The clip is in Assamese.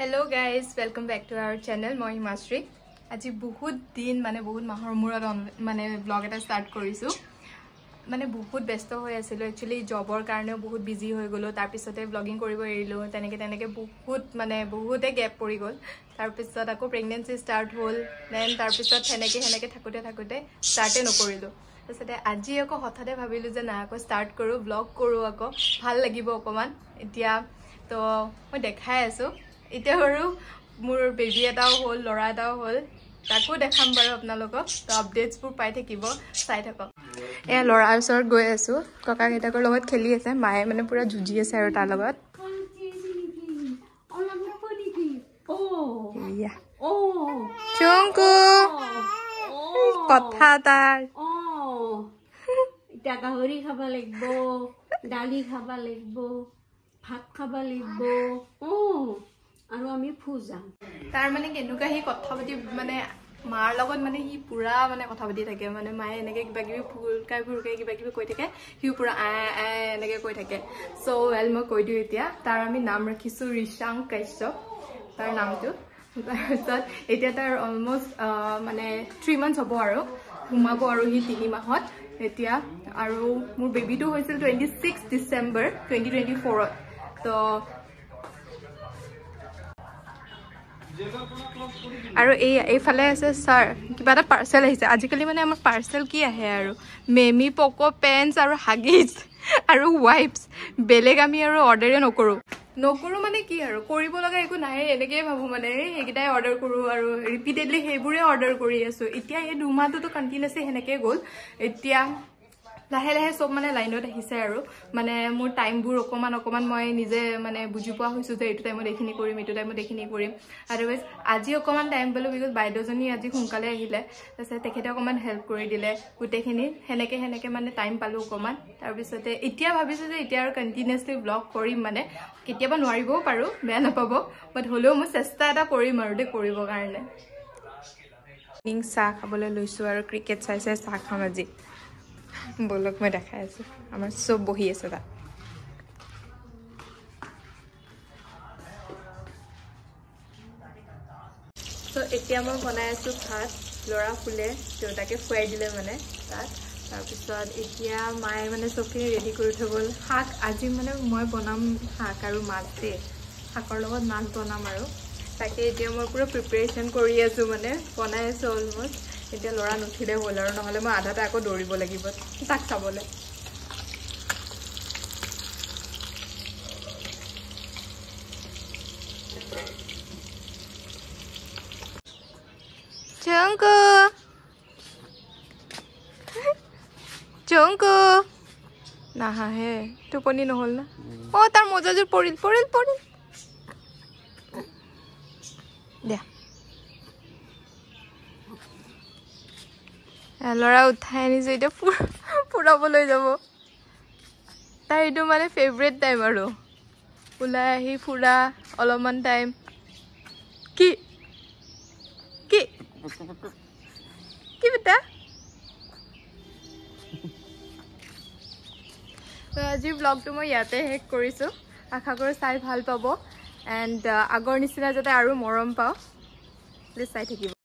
Hello guys, welcome back to our channel. Moi Himasri. Aji bahut din mane bahut mahor murad mane vlog eta start korisu. Mane bahut besto hoy asilo actually jobor karone bahut busy hoy golo tar pisote vlogging koribo erilo teneke bahut mane bahute gap pori gol tar pisot ako pregnancy start hol then tar pisot heneke thakote start e nokorilu tasate aji ako hothate bhabilu je na ako start koru vlog koru ako bhal lagibo okoman etia to moi dekhai asu इते हरु मोर बेबी एटाও হল লৰা এটাও হল তাকো দেখাম বাৰু আপোনালোকক তো আপডেটস পুৰ পাই থাকিব চাই থাকক এ লৰাৰ ওচৰত গৈ আছো ককা কেটাকৰ লগত খেলি আছে মায়ে মানে পুৰা জুজি আছে আৰু তাৰ লগত চুংকু কথা তাৰ ইটা গাহৰি খাবা লাগিব ডালি খাবা লাগিব ভাত খাবা লাগিব আৰু আমি ফুজাম তাৰ মানে কেনুকা হি কথা পাতি মানে মাৰ লগত মানে হি পুৰা মানে কথা পাতি থাকে মানে মায়ে এনেকে কিবা কিবি ফুলকাই কিবা কিবি কৈ থাকে হি পুৰা এনেকে কৈ থাকে সো ওয়েল মই কৈ দিও এতিয়া তাৰ আমি নাম ৰাখিছো ৰিশাং কাশ্যপ তাৰ নামটো তাৰছত এতিয়া তাৰ অলমোস্ট মানে 3 মান্থস হ'ব আৰু ঘুমাব আৰু হি 3 মাহত এতিয়া আৰু মোৰ বেবিটো হৈছিল 26 ডিসেম্বৰ 2024 তো আৰু এই ফালে আছে স্যাৰ কিবা এটা পাৰ্সেল আহিছে আজিকালি মানে আমাৰ পাৰ্সেল কি আহে আৰু মেমি পকো পেন্টস আৰু হাগিজ আৰু ওয়াইপস বেলেগ আমি আৰু অৰ্ডাৰে নকৰো মানে কি আৰু কৰিব লগা একো নাই এনেকে ভাবো মানে হেগিটাই অৰ্ডাৰ কৰো আৰু ৰিপিটেডলি হেবুৰে অৰ্ডাৰ কৰি আছো এতিয়া এই দুমাহটো কন্টিনিউসলি হেনেকে গল এতিয়া লাহে লাহে সব মানে লাইনত আহিছে আৰু মানে মোৰ টাইমবোৰ অকমান মই নিজে মানে বুজি পোৱা হৈছো যে এইটো টাইমত এখিনি কৰিম এইটো টাইমত এখিনি কৰিম আদাৰৱাইজ আজি অকমান টাইম পালো বিকজ বাইদেউজনী আজি সোনকালে আহিলে তাৰপিছত তেখেতে অকমান হেল্প কৰি দিলে গুটেখিনি হেনেকে মানে টাইম পালো অকমান তাৰ পিছতে এতিয়া ভাবিছো যে এতিয়া আৰু কন্টিনিউসলি ব্লগ কৰিম মানে কেতিয়াবা নোৱাৰিবও পাৰো বেয়া নাপাব বাট হলেও মই চেষ্টা এটা কৰিম আৰু দে কৰিব কাৰণে চাহ খাবলৈ লৈছো আৰু ক্ৰিকেট চাই চাহ খাম আজি বলক মই দেখাই আছো আমাৰ সব বহি আছে তা তো এতিয়া মই বনাই আছো ভাত লৰা ফুলে দেউতাকে খুৱাই দিলে মানে তাত তাৰ পিছত এতিয়া মায়ে মানে সবখিনি ৰেডি কৰি থৈ গল শাক আজি মানে মই বনাম শাক আৰু মাছ দে শাকৰ লগত মাছ বনাম আৰু তাকে এতিয়া মই পুৰা প্ৰিপাৰেচন কৰি আছো মানে বনাই আছো অলমোস্ট এতিয়া লৰা নুঠিলে হল আৰু নহলে মই আধাটা আকৌ দৌৰিব লাগিব তাক চাবলে চংকু নাহা হে টোপনি নহল না ও তাৰ মজাজুৰ পৰিল দিয়া লৰা উঠাই আনিছো এতিয়া ফুৰাবলৈ যাব তাৰ এইটো মানে ফেভৰেট টাইম আৰু ওলাই আহি ফুৰা অলপমান টাইম কি বেটা তো আজিৰ ব্লগটো মই ইয়াতে শেষ কৰিছো আশা কৰো চাই ভাল পাব এণ্ড আগৰ নিচিনা যাতে আৰু মৰম পাওঁ প্লিজ চাই থাকিব